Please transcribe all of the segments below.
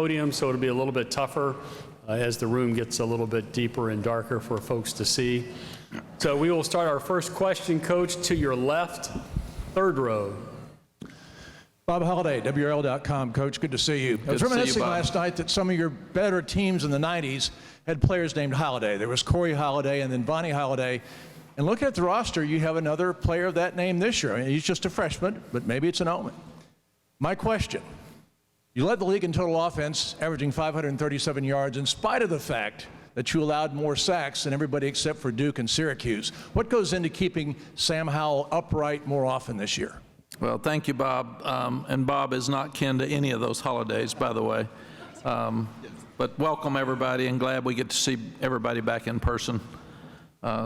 podium, so it'll be a little bit tougher as the room gets a little bit deeper and darker for folks to see. So we will start our first question, Coach, to your left, third row. Bob Holliday, WRL.com. Coach, good to see you. I was reminiscing last night that some of your better teams in the 90s had players named Holliday. There was Corey Holliday and then Bonnie Holliday. And look at the roster, you have another player of that name this year. I mean, he's just a freshman, but maybe it's an omen. My question, you led the league in total offense, averaging 537 yards, in spite of the fact that you allowed more sacks than everybody except for Duke and Syracuse. What goes into keeping Sam Howell upright more often this year? Well, thank you, Bob. And Bob is not kin to any of those holidays, by the way. But welcome, everybody, and glad we get to see everybody back in person.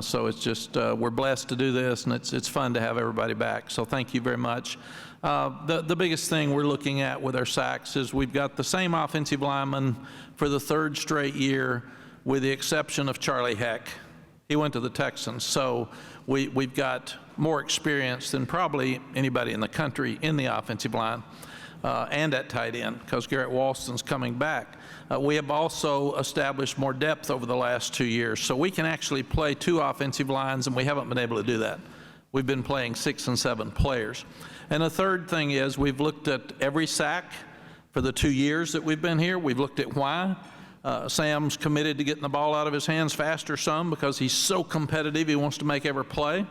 So it's just, we're blessed to do this, and it's fun to have everybody back. So thank you very much. The biggest thing we're looking at with our sacks is we've got the same offensive lineman for the third straight year, with the exception of Charlie Heck. He went to the Texans. So we've got more experience than probably anybody in the country in the offensive line and at tight end, because Garrett Walston's coming back. We have also established more depth over the last 2 years, so we can actually play 2 offensive lines, and we haven't been able to do that. We've been playing 6 and 7 players. And the third thing is we've looked at every sack for the 2 years that we've been here. We've looked at why. Sam's committed to getting the ball out of his hands faster some because he's so competitive, he wants to make every play.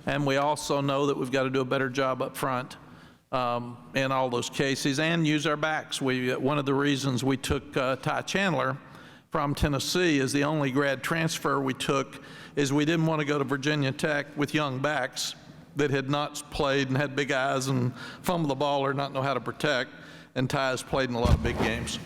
And we also know that we've got to do a better job up front in all those cases and use our backs. One of the reasons we took Ty Chandler from Tennessee as the only grad transfer we took is we didn't want to go to Virginia Tech with young backs that had not played and had big eyes and fumble the ball or not know how to protect. And Ty has played in a lot of big games.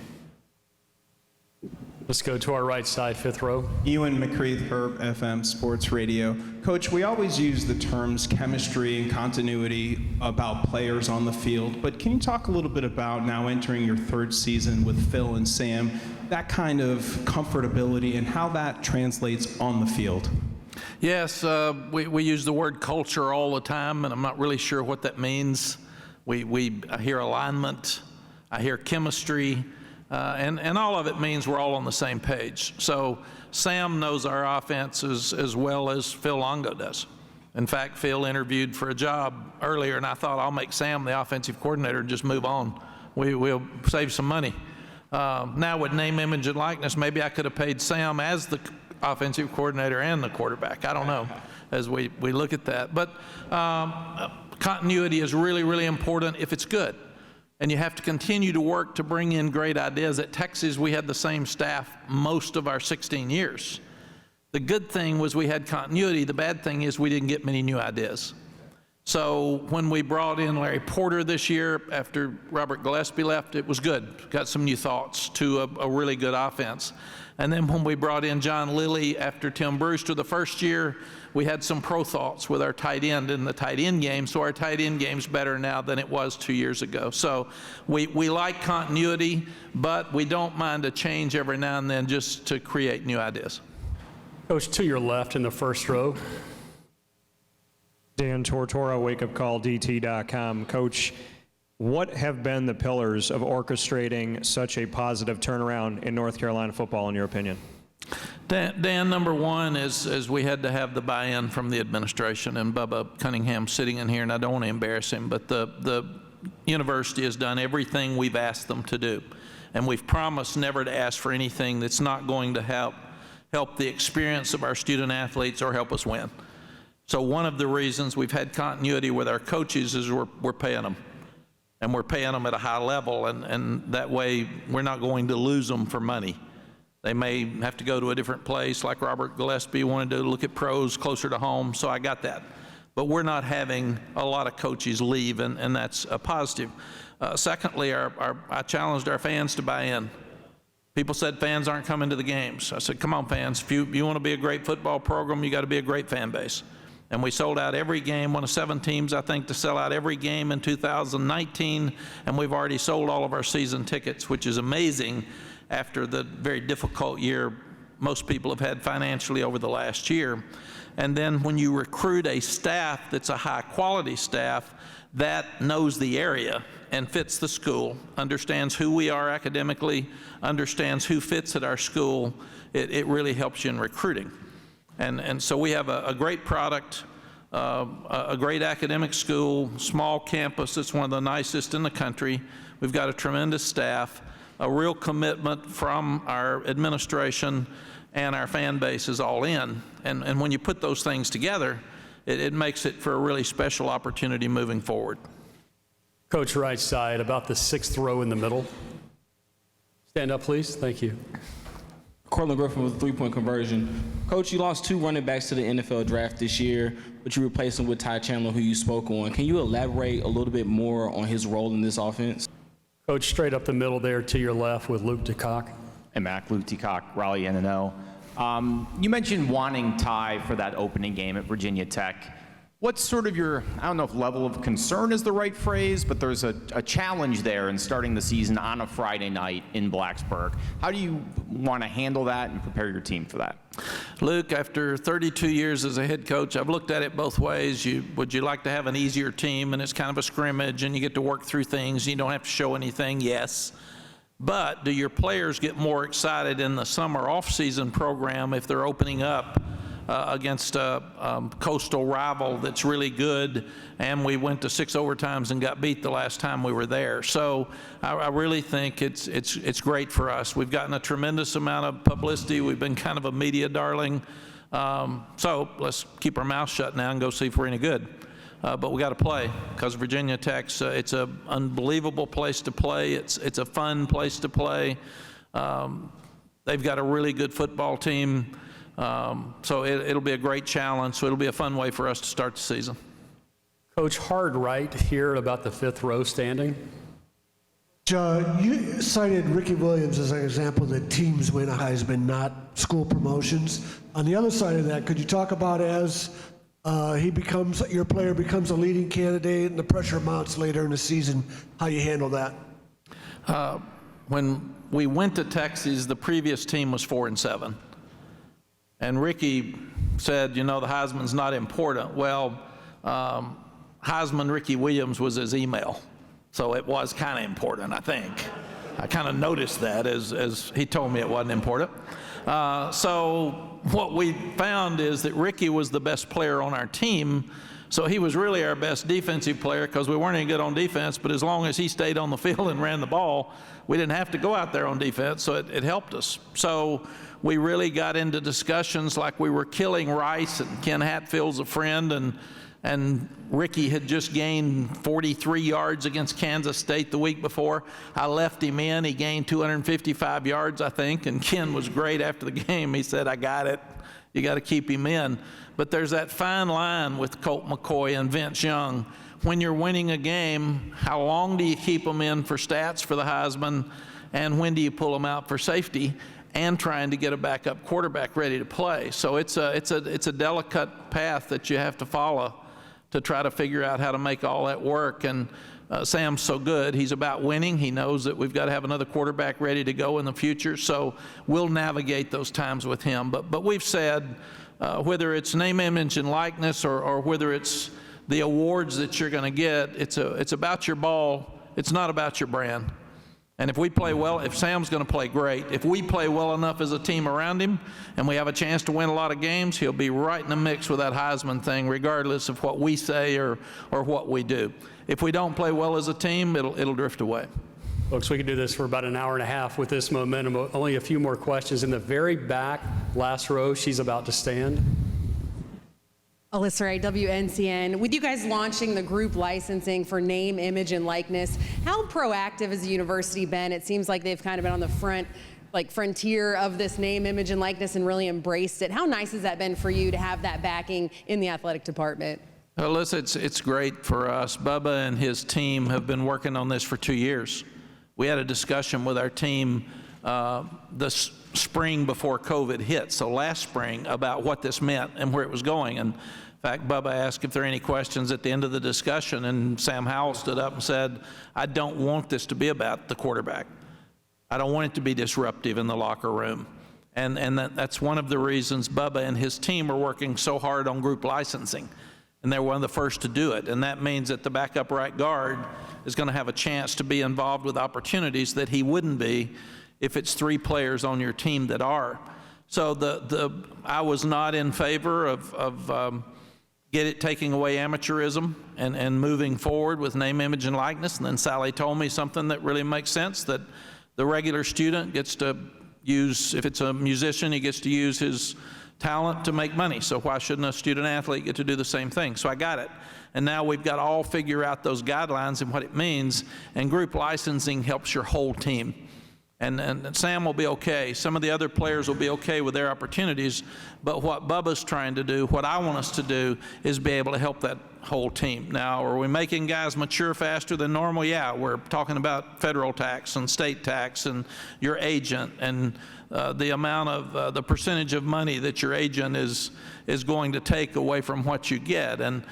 Let's go to our right side, fifth row. Ewan McCreath, Herb FM Sports Radio. Coach, we always use the terms chemistry and continuity about players on the field, but can you talk a little bit about now entering your third season with Phil and Sam, that kind of comfortability and how that translates on the field? Yes, we use the word culture all the time, and I'm not really sure what that means. I hear alignment, I hear chemistry, and all of it means we're all on the same page. So Sam knows our offense as well as Phil Longo does. In fact, Phil interviewed for a job earlier, and I thought I'll make Sam the offensive coordinator and just move on. We'll save some money. Now with name, image, and likeness, maybe I could have paid Sam as the offensive coordinator and the quarterback. I don't know as we look at that. But continuity is really, really important if it's good. And you have to continue to work to bring in great ideas. At Texas, we had the same staff most of our 16 years. The good thing was we had continuity. The bad thing is we didn't get many new ideas. So when we brought in Larry Porter this year after Robert Gillespie left, it was good. Got some new thoughts to a really good offense. And then when we brought in John Lilly after Tim Brewster the first year, we had some pro thoughts with our tight end in the tight end game. So our tight end game's better now than it was 2 years ago. So we like continuity, but we don't mind a change every now and then just to create new ideas. Coach, to your left in the first row. Dan Tortora, wakeupcalldt.com. Coach, what have been the pillars of orchestrating such a positive turnaround in North Carolina football, in your opinion? Dan, number one is we had to have the buy-in from the administration, and Bubba Cunningham sitting in here, and I don't want to embarrass him, but the university has done everything we've asked them to do. And we've promised never to ask for anything that's not going to help the experience of our student athletes or help us win. So one of the reasons we've had continuity with our coaches is we're paying them. And we're paying them at a high level, and that way we're not going to lose them for money. They may have to go to a different place, like Robert Gillespie wanted to look at pros closer to home, so I got that. But we're not having a lot of coaches leave, and that's a positive. Secondly, I challenged our fans to buy in. People said fans aren't coming to the games. I said, come on, fans. If you want to be a great football program, you got to be a great fan base. And we sold out every game, one of 7 teams, I think, to sell out every game in 2019, and we've already sold all of our season tickets, which is amazing after the very difficult year most people have had financially over the last year. And then when you recruit a staff that's a high-quality staff that knows the area and fits the school, understands who we are academically, understands who fits at our school, it really helps you in recruiting. And so we have a great product, a great academic school, small campus. It's one of the nicest in the country. We've got a tremendous staff, a real commitment from our administration, and our fan base is all in. And when you put those things together, it makes it for a really special opportunity moving forward. Coach, right side, about the 6th row in the middle. Stand up, please. Thank you. Cortland Griffin with a three-point conversion. Coach, you lost 2 running backs to the NFL draft this year, but you replaced them with Ty Chandler, who you spoke on. Can you elaborate a little bit more on his role in this offense? Coach, straight up the middle there to your left with Luke DeCock. Hey, Mack, Luke Teacock, Raleigh NNO. You mentioned wanting Ty for that opening game at Virginia Tech. What's sort of your, I don't know if level of concern is the right phrase, but there's a challenge there in starting the season on a Friday night in Blacksburg. How do you want to handle that and prepare your team for that? Luke, after 32 years as a head coach, I've looked at it both ways. Would you like to have an easier team and it's kind of a scrimmage and you get to work through things and you don't have to show anything? Yes. But do your players get more excited in the summer off-season program if they're opening up against a coastal rival that's really good, and we went to 6 overtimes and got beat the last time we were there? So I really think it's great for us. We've gotten a tremendous amount of publicity. We've been kind of a media darling. So let's keep our mouth shut now and go see if we're any good. But we got to play, because Virginia Tech's it's an unbelievable place to play. It's a fun place to play. They've got a really good football team. So it'll be a great challenge. So it'll be a fun way for us to start the season. Coach, hard right here about the 5th row standing. You cited Ricky Williams as an example that teams win a Heisman, not school promotions. On the other side of that, could you talk about as your player becomes a leading candidate and the pressure mounts later in the season, how you handle that? When we went to Texas, the previous team was 4-7. And Ricky said, the Heisman's not important. Well, Heisman Ricky Williams was his email. So it was kind of important, I think. I kind of noticed that as he told me it wasn't important. So what we found is that Ricky was the best player on our team. So he was really our best defensive player, because we weren't any good on defense, but as long as he stayed on the field and ran the ball, we didn't have to go out there on defense, so it helped us. So we really got into discussions like we were killing Rice, and Ken Hatfield's a friend, and Ricky had just gained 43 yards against Kansas State the week before. I left him in. He gained 255 yards, I think, and Ken was great after the game. He said, I got it. You got to keep him in. But there's that fine line with Colt McCoy and Vince Young. When you're winning a game, how long do you keep them in for stats for the Heisman, and when do you pull them out for safety and trying to get a backup quarterback ready to play? So it's a delicate path that you have to follow to try to figure out how to make all that work. And Sam's so good. He's about winning. He knows that we've got to have another quarterback ready to go in the future. So we'll navigate those times with him. But we've said, whether it's name, image, and likeness, or whether it's the awards that you're going to get, it's about your ball. It's not about your brand. And if we play well, if Sam's going to play great, if we play well enough as a team around him and we have a chance to win a lot of games, he'll be right in the mix with that Heisman thing, regardless of what we say or what we do. If we don't play well as a team, it'll drift away. Folks, we could do this for about an hour and a half with this momentum. Only a few more questions. In the very back, last row, she's about to stand. Alyssa Ray, WNCN. With you guys launching the group licensing for name, image, and likeness, how proactive has the university been? It seems like they've kind of been on the frontier of this name, image, and likeness and really embraced it. How nice has that been for you to have that backing in the athletic department? Alyssa, it's great for us. Bubba and his team have been working on this for 2 years. We had a discussion with our team the spring before COVID hit, so last spring, about what this meant and where it was going. And in fact, Bubba asked if there are any questions at the end of the discussion, and Sam Howell stood up and said, I don't want this to be about the quarterback. I don't want it to be disruptive in the locker room. And that's one of the reasons Bubba and his team are working so hard on group licensing. and they're one of the first to do it. And that means that the backup right guard is going to have a chance to be involved with opportunities that he wouldn't be if it's 3 players on your team that are. So I was not in favor of taking away amateurism and moving forward with name, image, and likeness. And then Sally told me something that really makes sense, that the regular student gets to use, if it's a musician, he gets to use his talent to make money. So why shouldn't a student athlete get to do the same thing? So I got it. And now we've got to all figure out those guidelines and what it means. And group licensing helps your whole team. And Sam will be okay. Some of the other players will be okay with their opportunities. But what Bubba's trying to do, what I want us to do, is be able to help that whole team. Now, are we making guys mature faster than normal? Yeah, we're talking about federal tax and state tax and your agent and the amount of the percentage of money that your agent is going to take away from what you get, and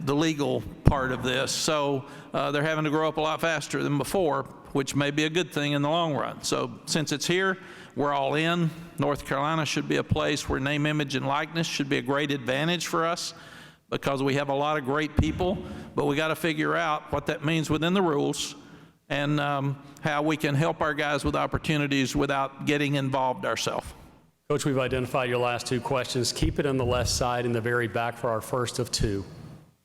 the legal part of this. So they're having to grow up a lot faster than before, which may be a good thing in the long run. So since it's here, we're all in. North Carolina should be a place where name, image, and likeness should be a great advantage for us, because we have a lot of great people, but we got to figure out what that means within the rules, and how we can help our guys with opportunities without getting involved ourselves. Coach, we've identified your last 2 questions. Keep it on the left side in the very back for our first of 2.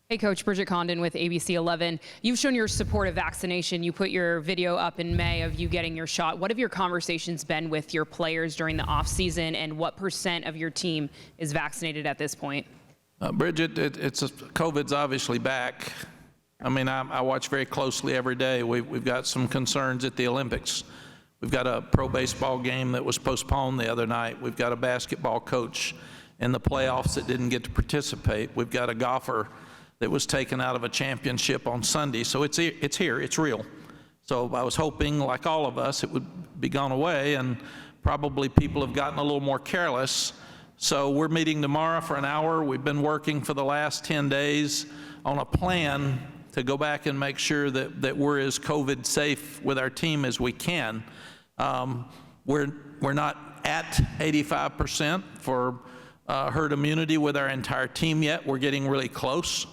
Hey, Coach, Bridget Condon with ABC 11. You've shown your support of vaccination. You put your video up in May of you getting your shot. What have your conversations been with your players during the offseason, and what % of your team is vaccinated at this point? Bridget, COVID's obviously back. I mean, I watch very closely every day. We've got some concerns at the Olympics. We've got a pro baseball game that was postponed the other night. We've got a basketball coach in the playoffs that didn't get to participate. We've got a golfer that was taken out of a championship on Sunday. So it's here, it's real. So I was hoping, like all of us, it would be gone away, and probably people have gotten a little more careless. So we're meeting tomorrow for an hour. We've been working for the last 10 days on a plan to go back and make sure that we're as COVID safe with our team as we can. We're not at 85% for herd immunity with our entire team yet. We're getting really close.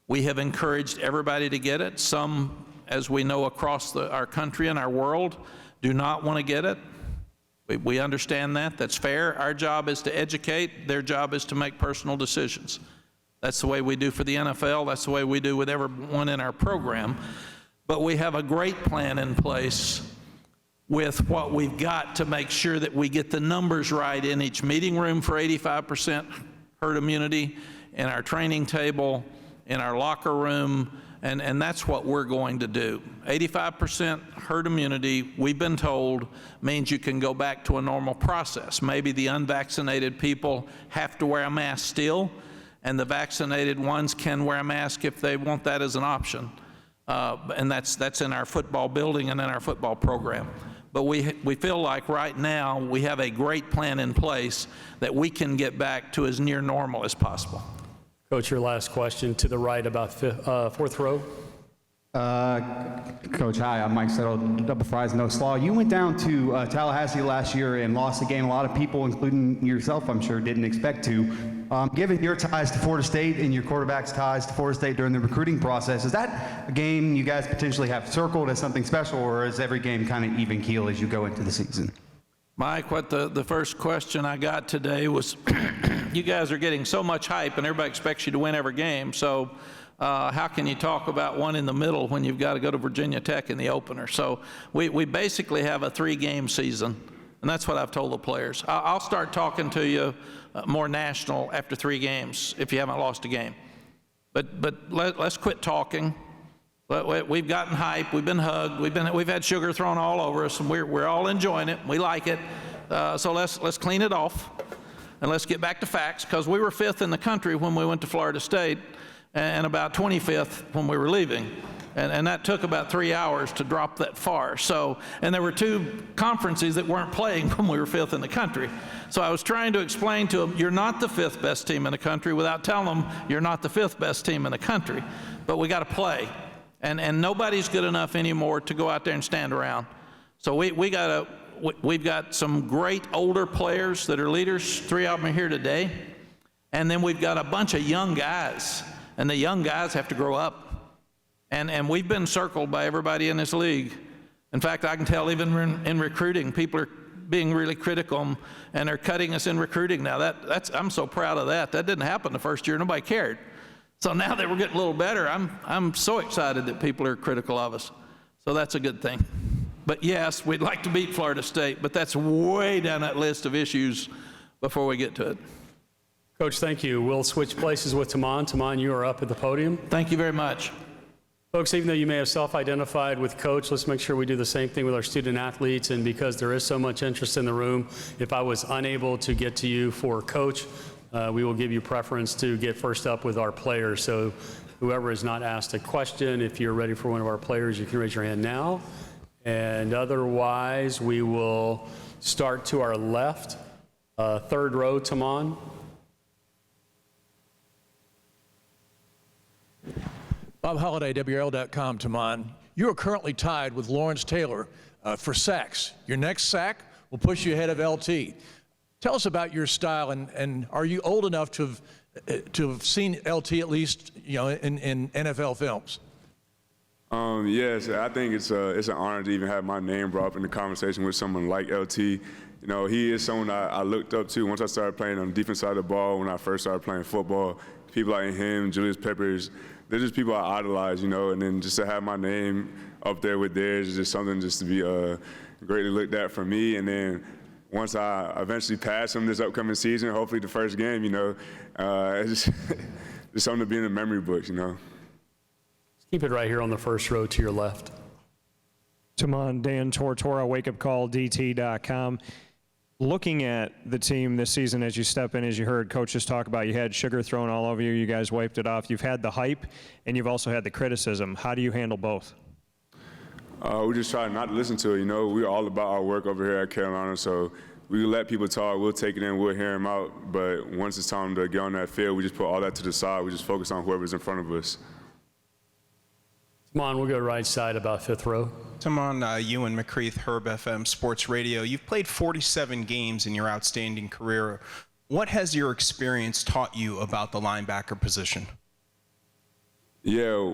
We have encouraged everybody to get it. Some, as we know, across our country and our world, do not want to get it. We understand that. That's fair. Our job is to educate. Their job is to make personal decisions. That's the way we do for the NFL. That's the way we do with everyone in our program. But we have a great plan in place with what we've got to make sure that we get the numbers right in each meeting room for 85% herd immunity, in our training table, in our locker room, and that's what we're going to do. 85% herd immunity, we've been told, means you can go back to a normal process. Maybe the unvaccinated people have to wear a mask still, and the vaccinated ones can wear a mask if they want that as an option. And that's in our football building and in our football program. But we feel like right now we have a great plan in place that we can get back to as near normal as possible. Coach, your last question to the right, about 4th row. Coach, hi, I'm Mike Settle, Double Fries, No Slaw. You went down to Tallahassee last year and lost the game. A lot of people, including yourself, I'm sure, didn't expect to. Given your ties to Florida State and your quarterback's ties to Florida State during the recruiting process, is that a game you guys potentially have circled as something special, or is every game kind of even keel as you go into the season? Mike, what the first question I got today was, you guys are getting so much hype and everybody expects you to win every game, so how can you talk about one in the middle when you've got to go to Virginia Tech in the opener? So we basically have a 3-game season, and that's what I've told the players. I'll start talking to you more national after 3 games if you haven't lost a game. But let's quit talking. We've gotten hype, we've been hugged, we've had sugar thrown all over us, and we're all enjoying it. We like it. So let's clean it off, and let's get back to facts, because we were 5th in the country when we went to Florida State, and about 25th when we were leaving. And that took about 3 hours to drop that far. So, and there were 2 conferences that weren't playing when we were 5th in the country. So I was trying to explain to them, you're not the 5th best team in the country, without telling them you're not the 5th best team in the country. But we got to play. And nobody's good enough anymore to go out there and stand around. So we've got some great older players that are leaders. 3 of them are here today. And then we've got a bunch of young guys and the young guys have to grow up. And we've been circled by everybody in this league. In fact, I can tell even in recruiting, people are being really critical, and they're cutting us in recruiting now. I'm so proud of that. That didn't happen the first year. Nobody cared. So now that we're getting a little better, I'm so excited that people are critical of us. So that's a good thing. But yes, we'd like to beat Florida State, but that's way down that list of issues before we get to it. Coach, thank you. We'll switch places with Taman. Taman, you are up at the podium. Thank you very much. Folks, even though you may have self-identified with Coach, let's make sure we do the same thing with our student athletes. And because there is so much interest in the room, if I was unable to get to you for Coach, we will give you preference to get first up with our players. So whoever has not asked a question, if you're ready for one of our players, you can raise your hand now. And otherwise, we will start to our left, third row, Taman. Bob Holliday, WRL.com, Taman. You are currently tied with Lawrence Taylor for sacks. Your next sack will push you ahead of LT. Tell us about your style, and are you old enough to have seen LT at least, in NFL films? Yes, I think it's an honor to even have my name brought up in the conversation with someone like LT. He is someone I looked up to once I started playing on the defense side of the ball. When I first started playing football, people like him, Julius Peppers, they're just people I idolize, and then just to have my name up there with theirs is just something just to be greatly looked at for me. And then once I eventually pass them this upcoming season, hopefully the first game, it's just something to be in the memory books, Keep it right here on the first row to your left. Taman, Dan Tortora, wakeupcalldt.com. Looking at the team this season as you step in, as you heard coaches talk about, you had sugar thrown all over you, you guys wiped it off. You've had the hype, and you've also had the criticism. How do you handle both? We just try not to listen to it. We're all about our work over here at Carolina, so we let people talk, we'll take it in, we'll hear them out, but once it's time to get on that field, we just put all that to the side. We just focus on whoever's in front of us. Come on, we'll go right side, about fifth row. Taman, Ewan McCreath, Herb FM Sports Radio. You've played 47 games in your outstanding career. What has your experience taught you about the linebacker position? Yeah,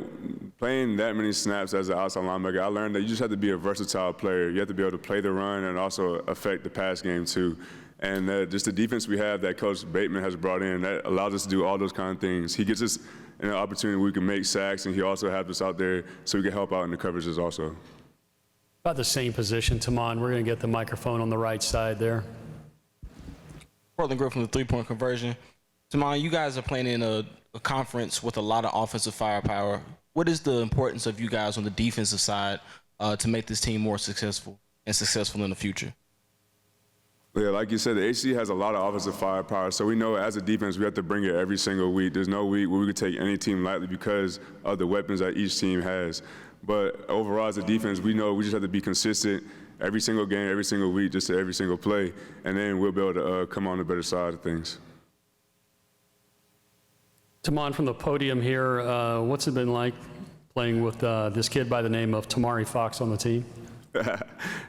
playing that many snaps as an outside linebacker, I learned that you just have to be a versatile player. You have to be able to play the run and also affect the pass game too. And just the defense we have that Coach Bateman has brought in, that allows us to do all those kind of things. He gets us an opportunity where we can make sacks, and he also has us out there so we can help out in the coverages also. About the same position, Taman. We're going to get the microphone on the right side there. Portland Griffin with three-point conversion. Taman, you guys are playing in a conference with a lot of offensive firepower. What is the importance of you guys on the defensive side to make this team more successful in the future? Yeah, like you said, the ACC has a lot of offensive firepower, so we know as a defense we have to bring it every single week. There's no week where we could take any team lightly because of the weapons that each team has. But overall, as a defense, we know we just have to be consistent every single game, every single week, just to every single play, and then we'll be able to come on the better side of things. Taman, from the podium here, what's it been like playing with this kid by the name of Tamari Fox on the team?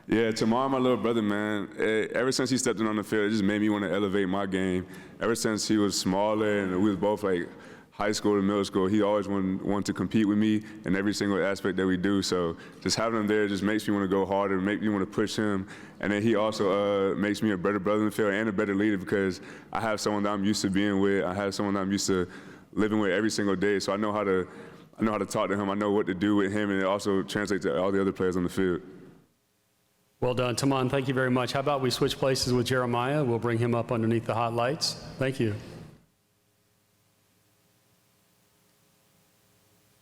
Yeah, Tamar, my little brother, man. Ever since he stepped in on the field, it just made me want to elevate my game. Ever since he was smaller and we was both like high school to middle school, he always wanted to compete with me in every single aspect that we do. So just having him there just makes me want to go harder, make me want to push him. And then he also makes me a better brother in the field and a better leader because I have someone that I'm used to being with. I have someone that I'm used to living with every single day. So I know how to talk to him. I know what to do with him, and it also translates to all the other players on the field. Well done, Taman. Thank you very much. How about we switch places with Jeremiah? We'll bring him up underneath the hot lights. Thank you.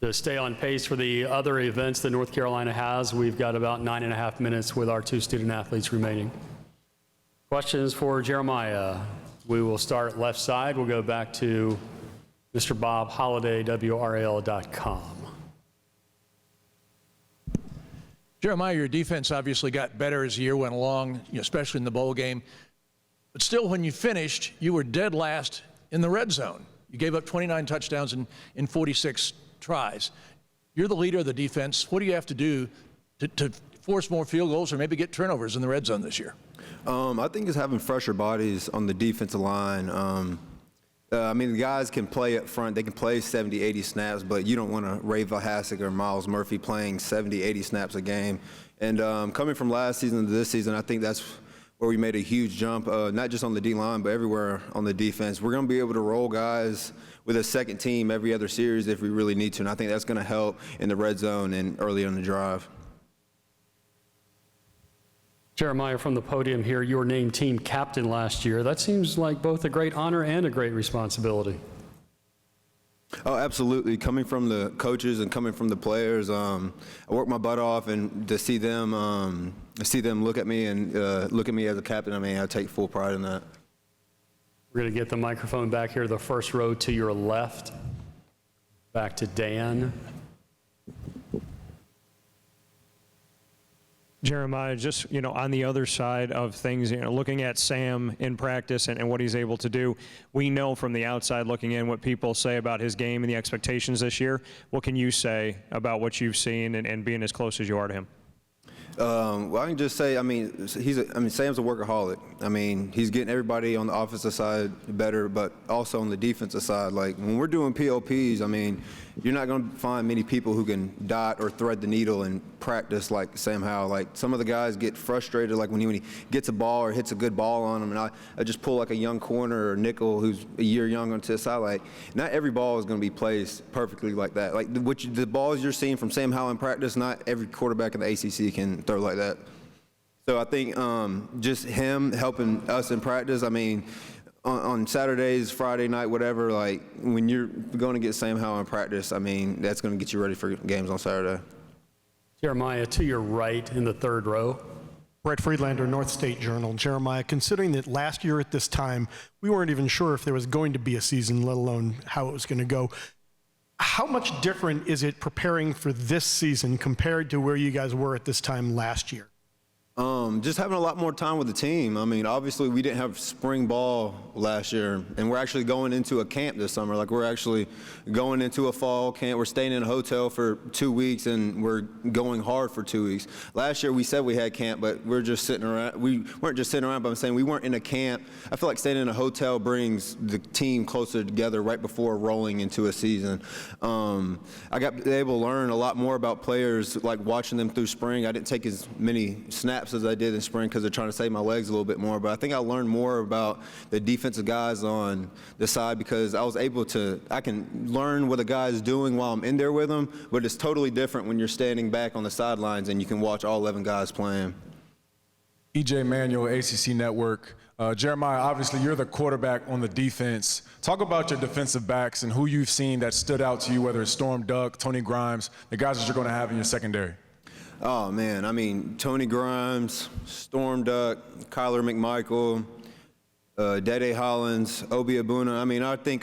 To stay on pace for the other events that North Carolina has, we've got about 9.5 minutes with our 2 student athletes remaining. Questions for Jeremiah? We will start left side. We'll go back to Mr. Bob Holliday, WRL.com. Jeremiah, your defense obviously got better as the year went along, especially in the bowl game. But still, when you finished, you were dead last in the red zone. You gave up 29 touchdowns in 46 tries. You're the leader of the defense. What do you have to do to force more field goals or maybe get turnovers in the red zone this year? I think it's having fresher bodies on the defensive line. I mean, the guys can play up front. They can play 70, 80 snaps, but you don't want to Ray Valhasic or Miles Murphy playing 70, 80 snaps a game. And coming from last season to this season, I think that's where we made a huge jump, not just on the D-line, but everywhere on the defense. We're going to be able to roll guys with a second team every other series if we really need to, and I think that's going to help in the red zone and early on the drive. Jeremiah, from the podium here, you were named team captain last year. That seems like both a great honor and a great responsibility. Oh, absolutely. Coming from the coaches and coming from the players, I worked my butt off, and to see them look at me and look at me as a captain, I mean, I take full pride in that. We're going to get the microphone back here, the first row to your left. Back to Dan. Jeremiah, just, on the other side of things, looking at Sam in practice and what he's able to do, we know from the outside looking in what people say about his game and the expectations this year. What can you say about what you've seen and being as close as you are to him? Well, I can just say, Sam's a workaholic. I mean, he's getting everybody on the offensive side better, but also on the defensive side. Like, when we're doing POPs, I mean, you're not going to find many people who can dot or thread the needle in practice like Sam Howell. Like, some of the guys get frustrated, like when he gets a ball or hits a good ball on him, and I just pull like a young corner or nickel who's a year younger to the side. Like, not every ball is going to be placed perfectly like that. Like, the balls you're seeing from Sam Howell in practice, not every quarterback in the ACC can throw like that. So I think just him helping us in practice, I mean, on Saturdays, Friday night, whatever, like, when you're going to get Sam Howell in practice, I mean, that's going to get you ready for games on Saturday. Jeremiah, to your right in the third row. Brett Friedlander, North State Journal. Jeremiah, considering that last year at this time, we weren't even sure if there was going to be a season, let alone how it was going to go. How much different is it preparing for this season compared to where you guys were at this time last year? Just having a lot more time with the team. I mean, obviously we didn't have spring ball last year, and we're actually going into a camp this summer. Like, we're actually going into a fall camp. We're staying in a hotel for 2 weeks, and we're going hard for 2 weeks. Last year we said we had camp, but we're just sitting around. We weren't just sitting around, but I'm saying we weren't in a camp. I feel like staying in a hotel brings the team closer together right before rolling into a season. I got able to learn a lot more about players, like watching them through spring. I didn't take as many snaps as I did in spring because they're trying to save my legs a little bit more. But I think I learned more about the defensive guys on the side because I can learn what a guy is doing while I'm in there with him, but it's totally different when you're standing back on the sidelines and you can watch all 11 guys playing. EJ Manuel, ACC Network. Jeremiah, obviously you're the quarterback on the defense. Talk about your defensive backs and who you've seen that stood out to you, whether it's Storm Duck, Tony Grimes, the guys that you're going to have in your secondary. Oh, man, I mean, Tony Grimes, Storm Duck, Kyler McMichael, Dede Hollins, Obi Abuna. I mean, I think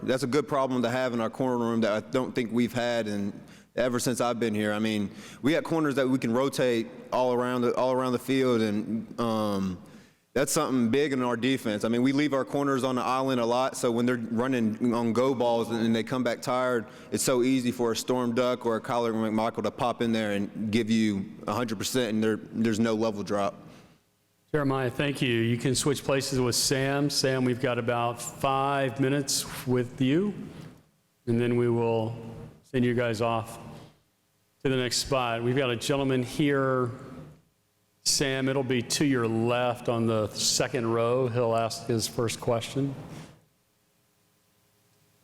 that's a good problem to have in our corner room that I don't think we've had ever since I've been here. I mean, we got corners that we can rotate all around the field, and that's something big in our defense. I mean, we leave our corners on the island a lot, so when they're running on go balls and they come back tired, it's so easy for a Storm Duck or a Kyler McMichael to pop in there and give you 100%, and there's no level drop. Jeremiah, thank you. You can switch places with Sam. Sam, we've got about 5 minutes with you, and then we will send you guys off to the next spot. We've got a gentleman here. Sam, it'll be to your left on the second row. He'll ask his first question.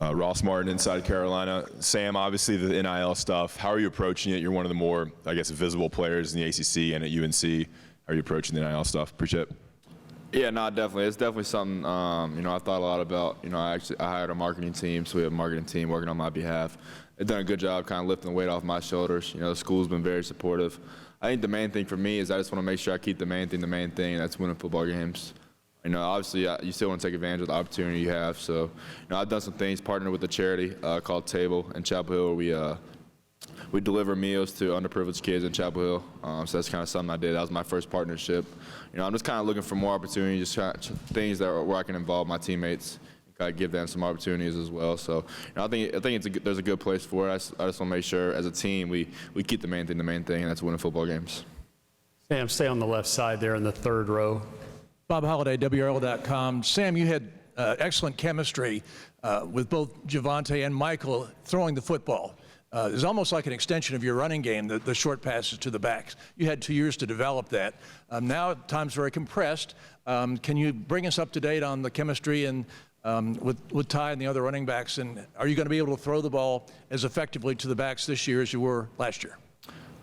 Ross Martin, Inside Carolina. Sam, obviously the NIL stuff, how are you approaching it? You're one of the more, I guess, visible players in the ACC and at UNC. How are you approaching the NIL stuff? Appreciate it. Yeah, no, definitely. It's definitely something, I thought a lot about. I hired a marketing team, so we have a marketing team working on my behalf. They've done a good job kind of lifting the weight off my shoulders. The school's been very supportive. I think the main thing for me is I just want to make sure I keep the main thing, and that's winning football games. Obviously, you still want to take advantage of the opportunity you have. So, I've done some things, partnered with a charity called Table in Chapel Hill, where we deliver meals to underprivileged kids in Chapel Hill. So that's kind of something I did. That was my first partnership. I'm just kind of looking for more opportunities, just things where I can involve my teammates and kind of give them some opportunities as well. So, I think there's a good place for it. I just want to make sure as a team we keep the main thing, and that's winning football games. Sam, stay on the left side there in the third row. Bob Holliday, WRL.com. Sam, you had excellent chemistry with both Javonte and Michael throwing the football. It's almost like an extension of your running game, the short passes to the backs. You had 2 years to develop that. Now time's very compressed. Can you bring us up to date on the chemistry and with Ty and the other running backs, and are you going to be able to throw the ball as effectively to the backs this year as you were last year?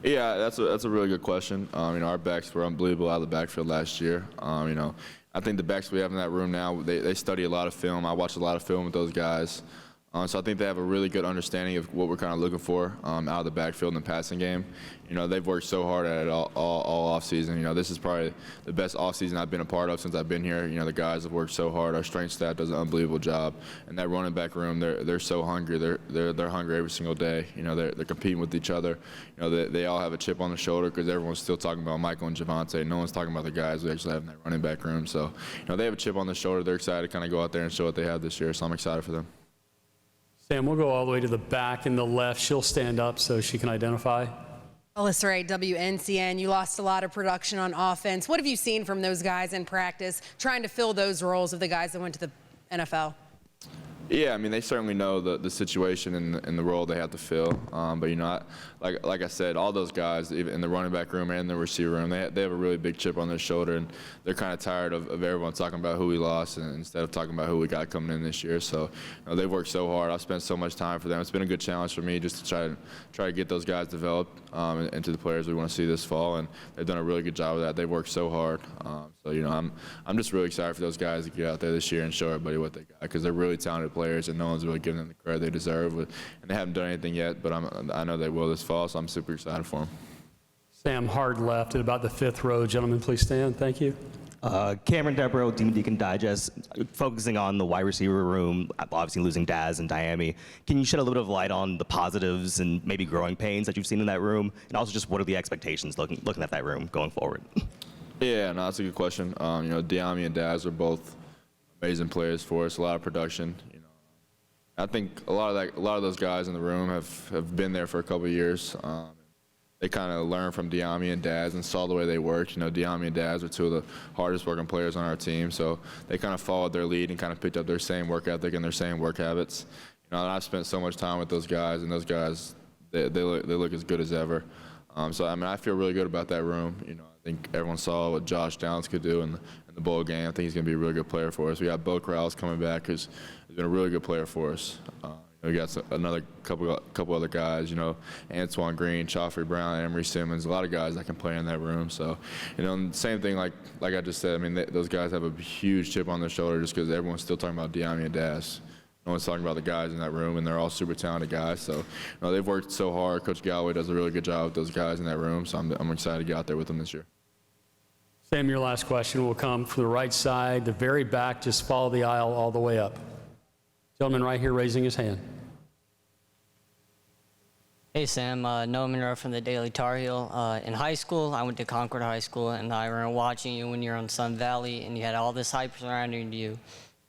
Yeah, that's a really good question. Our backs were unbelievable out of the backfield last year. I think the backs we have in that room now, they study a lot of film. I watch a lot of film with those guys. So I think they have a really good understanding of what we're kind of looking for out of the backfield in the passing game. They've worked so hard at it all offseason. This is probably the best offseason I've been a part of since I've been here. The guys have worked so hard. Our strength staff does an unbelievable job. And that running back room, they're so hungry. They're hungry every single day. They're competing with each other. They all have a chip on their shoulder because everyone's still talking about Michael and Javonte. No one's talking about the guys we actually have in that running back room. So, they have a chip on their shoulder. They're excited to kind of go out there and show what they have this year. So I'm excited for them. Sam, we'll go all the way to the back in the left. She'll stand up so she can identify. Alyssa Wright, WNCN. You lost a lot of production on offense. What have you seen from those guys in practice, trying to fill those roles of the guys that went to the NFL? Yeah, they certainly know the situation and the role they have to fill. But like I said, all those guys, even in the running back room and the receiver room, they have a really big chip on their shoulder, and they're kind of tired of everyone talking about who we lost instead of talking about who we got coming in this year. So they've worked so hard. I've spent so much time for them. It's been a good challenge for me just to try to get those guys developed into the players we want to see this fall, and they've done a really good job of that. They've worked so hard. I'm just really excited for those guys to get out there this year and show everybody what they got, because they're really talented players, and no one's really giving them the credit they deserve. And they haven't done anything yet, but I know they will this fall, so I'm super excited for them. Sam, hard left at about the 5th row. Gentlemen, please stand. Thank you. Cameron Devereaux, Deacon Digest, focusing on the wide receiver room, obviously losing Daz and Diami. Can you shed a little bit of light on the positives and maybe growing pains that you've seen in that room? And also just what are the expectations looking at that room going forward? Yeah, no, that's a good question. Diami and Daz are both amazing players for us, a lot of production. I think a lot of those guys in the room have been there for a couple of years. They kind of learned from Diami and Daz and saw the way they worked. Diami and Daz are two of the hardest working players on our team, so they kind of followed their lead and kind of picked up their same work ethic and their same work habits. And I've spent so much time with those guys, and those guys, they look as good as ever. So I feel really good about that room. I think everyone saw what Josh Downs could do in the bowl game. I think he's going to be a really good player for us. We got Bo Krause coming back, who's been a really good player for us. We got another couple other guys, Antoine Green, Chaffrey Brown, Emery Simmons, a lot of guys that can play in that room. So, same thing like I just said. Those guys have a huge chip on their shoulder just because everyone's still talking about Diami and Daz. No one's talking about the guys in that room, and they're all super talented guys. So, they've worked so hard. Coach Galloway does a really good job with those guys in that room. So I'm excited to get out there with them this year. Sam, your last question will come from the right side, the very back. Just follow the aisle all the way up. Gentleman right here raising his hand. Hey, Sam. Noah Monroe from the Daily Tar Heel. In high school, I went to Concord High School, and I remember watching you when you were on Sun Valley, and you had all this hype surrounding you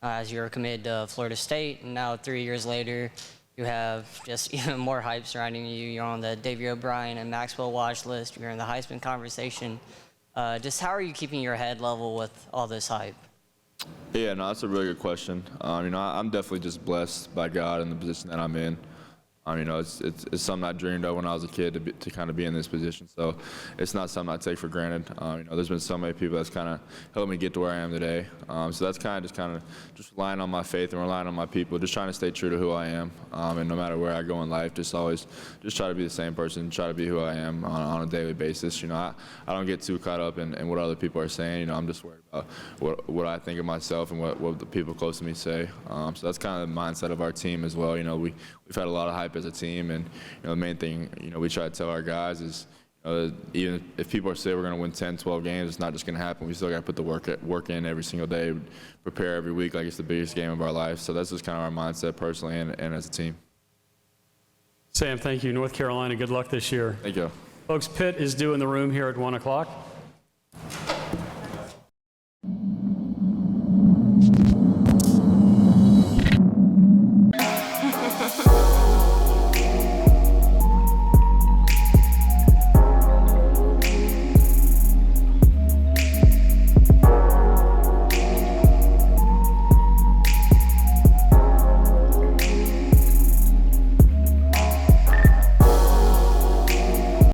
as you were committed to Florida State. And now, 3 years later, you have just even more hype surrounding you. You're on the Davey O'Brien and Maxwell watch list. You're in the Heisman conversation. Just how are you keeping your head level with all this hype? Yeah, no, that's a really good question. I'm definitely just blessed by God in the position that I'm in. It's something I dreamed of when I was a kid to kind of be in this position. So it's not something I take for granted. There's been so many people that's kind of helped me get to where I am today. So that's kind of just relying on my faith and relying on my people, just trying to stay true to who I am. And no matter where I go in life, just try to be the same person, try to be who I am on a daily basis. I don't get too caught up in what other people are saying. I'm just worried about what I think of myself and what the people close to me say. So that's kind of the mindset of our team as well. We've had a lot of hype as a team, and the main thing we try to tell our guys is even if people say we're going to win 10, 12 games, it's not just going to happen. We still got to put the work in every single day, prepare every week like it's the biggest game of our life. So that's just kind of our mindset personally and as a team. Sam, thank you. North Carolina, good luck this year. Thank you. Folks, Pitt is due in the room here at 1 o'clock.